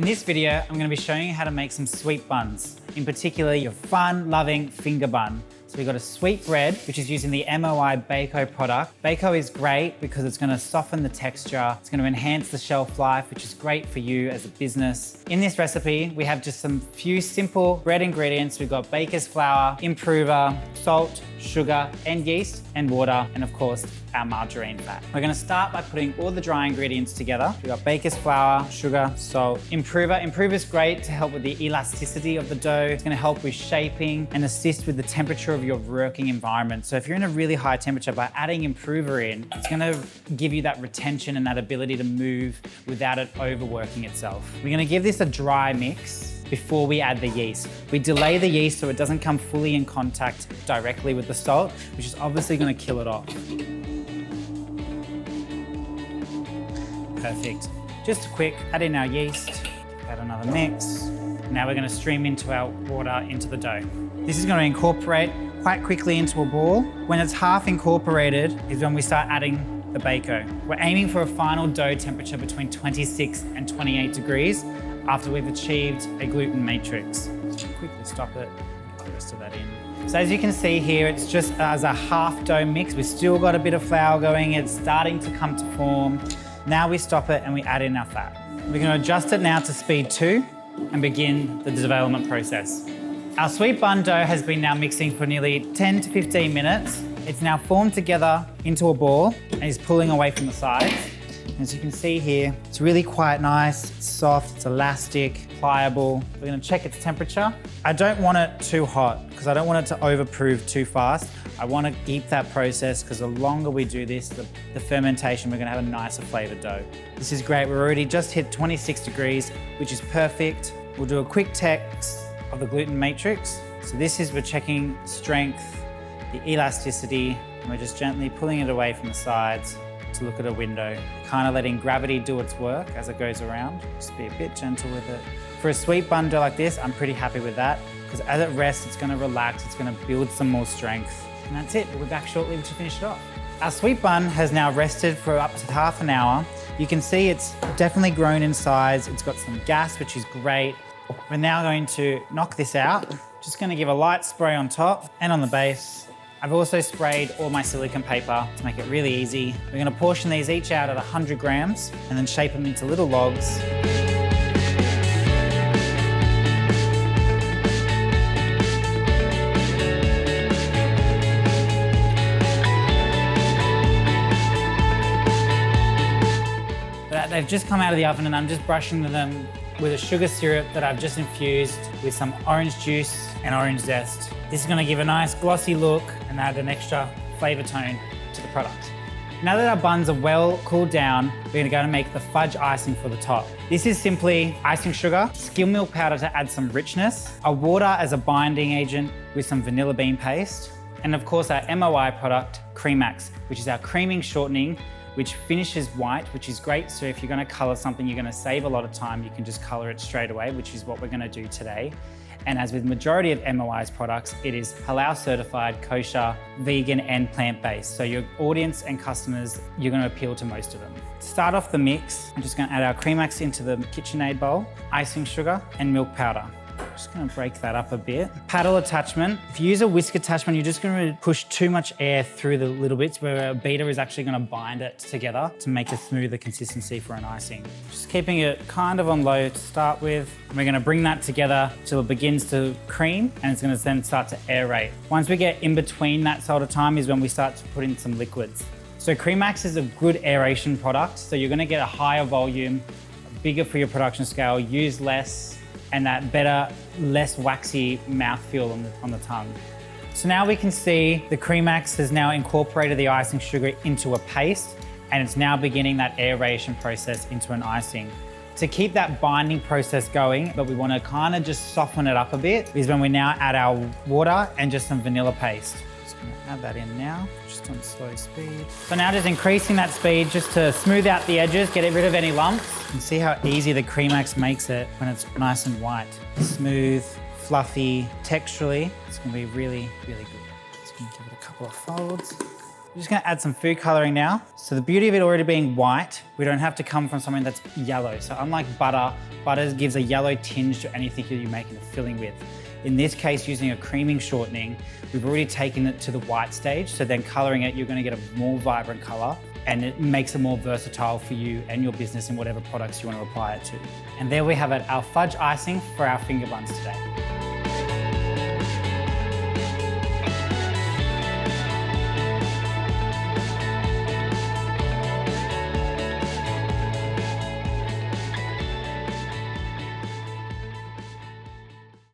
In this video, I'm going to be showing you how to make some sweet buns, in particular your fun-loving finger bun. So we've got a sweet bread, which is using the MOI Bako product. Bako is great because it's going to soften the texture. It's going to enhance the shelf life, which is great for you as a business. In this recipe, we have just some few simple bread ingredients. We've got baker's flour, improver, salt, sugar, and yeast, and water, and of course, our margarine fat. We're gonna start by putting all the dry ingredients together. We've got baker's flour, sugar, salt, improver. Improver is great to help with the elasticity of the dough. It's gonna help with shaping and assist with the temperature of your working environment. So if you're in a really high temperature, by adding improver in, it's gonna give you that retention and that ability to move without it overworking itself. We're gonna give this a dry mix before we add the yeast. We delay the yeast so it doesn't come fully in contact directly with the salt, which is obviously gonna kill it off. Perfect. Just a quick, add in our yeast, add another mix. Now we're gonna stream into our water into the dough. This is gonna incorporate quite quickly into a ball. When it's half incorporated is when we start adding the Bako. We're aiming for a final dough temperature between 26 and 28 degrees after we've achieved a gluten matrix. Just quickly stop it, get the rest of that in. So as you can see here, it's just as a half dough mix. We've still got a bit of flour going. It's starting to come to form. Now we stop it and we add in our fat. We're gonna adjust it now to speed 2 and begin the development process. Our sweet bun dough has been now mixing for nearly 10 to 15 minutes. It's now formed together into a ball and is pulling away from the sides. As you can see here, it's really quite nice, it's soft, it's elastic, pliable. We're gonna check its temperature. I don't want it too hot because I don't want it to overproof too fast. I want to keep that process because the longer we do this, the fermentation, we're gonna have a nicer flavored dough. This is great. We're already just hit 26 degrees, which is perfect. We'll do a quick test of the gluten matrix. So this is, we're checking strength, the elasticity, and we're just gently pulling it away from the sides to look at a window, kind of letting gravity do its work as it goes around. Just be a bit gentle with it. For a sweet bun dough like this, I'm pretty happy with that because as it rests, it's gonna relax, it's gonna build some more strength. And that's it, we'll be back shortly to finish it off. Our sweet bun has now rested for up to half an hour. You can see it's definitely grown in size. It's got some gas, which is great. We're now going to knock this out. Just gonna give a light spray on top and on the base. I've also sprayed all my silicone paper to make it really easy. We're gonna portion these each out at 100 grams and then shape them into little logs. They've just come out of the oven and I'm just brushing them with a sugar syrup that I've just infused with some orange juice and orange zest. This is gonna give a nice glossy look and add an extra flavor tone to the product. Now that our buns are well cooled down, we're gonna go and make the fudge icing for the top. This is simply icing sugar, skim milk powder to add some richness, a water as a binding agent with some vanilla bean paste, and of course our MOI product, Creamax, which is our creaming shortening, which finishes white, which is great. So if you're gonna color something, you're gonna save a lot of time, you can just color it straight away, which is what we're gonna do today. And as with majority of MOI's products, it is halal certified, kosher, vegan, and plant-based. So your audience and customers, you're gonna appeal to most of them. To start off the mix, I'm just gonna add our Creamax into the KitchenAid bowl, icing sugar, and milk powder. Just gonna break that up a bit. Paddle attachment. If you use a whisk attachment, you're just gonna push too much air through the little bits where a beater is actually gonna bind it together to make a smoother consistency for an icing. Just keeping it kind of on low to start with. And we're gonna bring that together till it begins to cream and it's gonna then start to aerate. Once we get in between that sort of time is when we start to put in some liquids. So Creamax is a good aeration product. So you're gonna get a higher volume, bigger for your production scale, use less, and that better, less waxy mouthfeel on the tongue. So now we can see the Creamax has now incorporated the icing sugar into a paste and it's now beginning that aeration process into an icing. To keep that binding process going, but we want to kind of just soften it up a bit, is when we now add our water and just some vanilla paste. Just gonna add that in now, just on slow speed. So now just increasing that speed just to smooth out the edges, get rid of any lumps. And see how easy the Creamax makes it when it's nice and white. Smooth, fluffy, texturally. It's gonna be really, really good. Just gonna give it a couple of folds. We're just gonna add some food coloring now. So the beauty of it already being white, we don't have to come from something that's yellow. So unlike butter, butter gives a yellow tinge to anything that you're making a filling with. In this case, using a creaming shortening, we've already taken it to the white stage. So then coloring it, you're gonna get a more vibrant color, and it makes it more versatile for you and your business in whatever products you want to apply it to. And there we have it, our fudge icing for our finger buns today.